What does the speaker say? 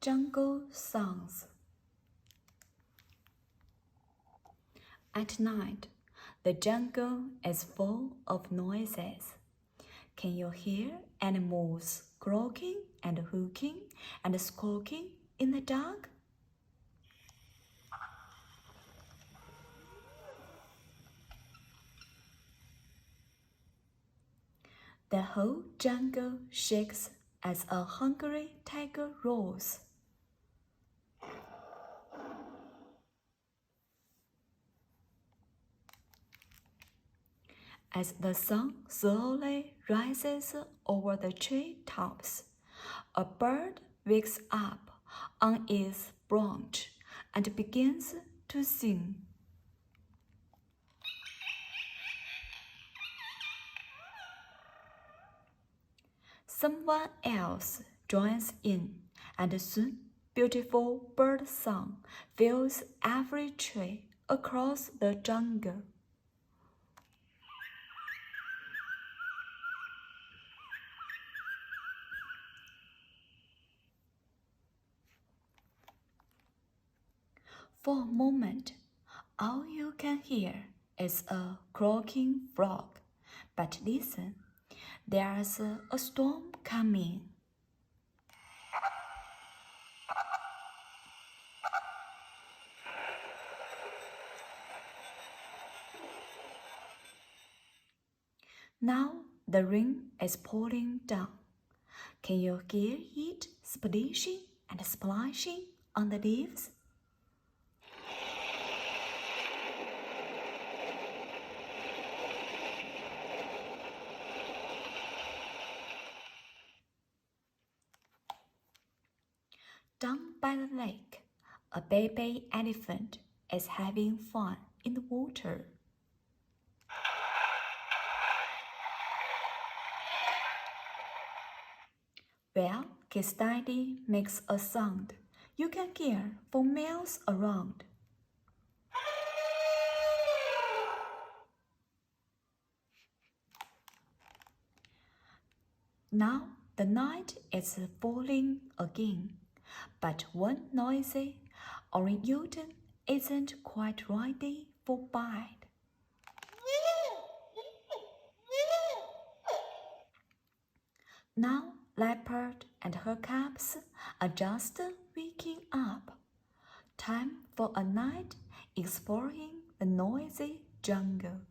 Jungle songs. At night, the jungle is full of noises. Can you hear animals croaking and hooting and squawking in the dark? The whole jungle shakes as a hungry tiger roars. As the sun slowly rises over the tree tops, a bird wakes up on its branch and begins to sing. Someone else joins in, and soon beautiful bird song fills every tree across the jungle. For a moment, all you can hear is a croaking frog. But listen, there's a storm coming. Now the rain is pouring down. Can you hear it splashing and splashing on the leaves? Down by the lake, a baby elephant is having fun in the water. Well, his daddy makes a sound you can hear for miles around. Now the night is falling again, but one noisy orang-utan isn't quite ready for bed. Now Leopard and her cubs are just waking up. Time for a night exploring the noisy jungle.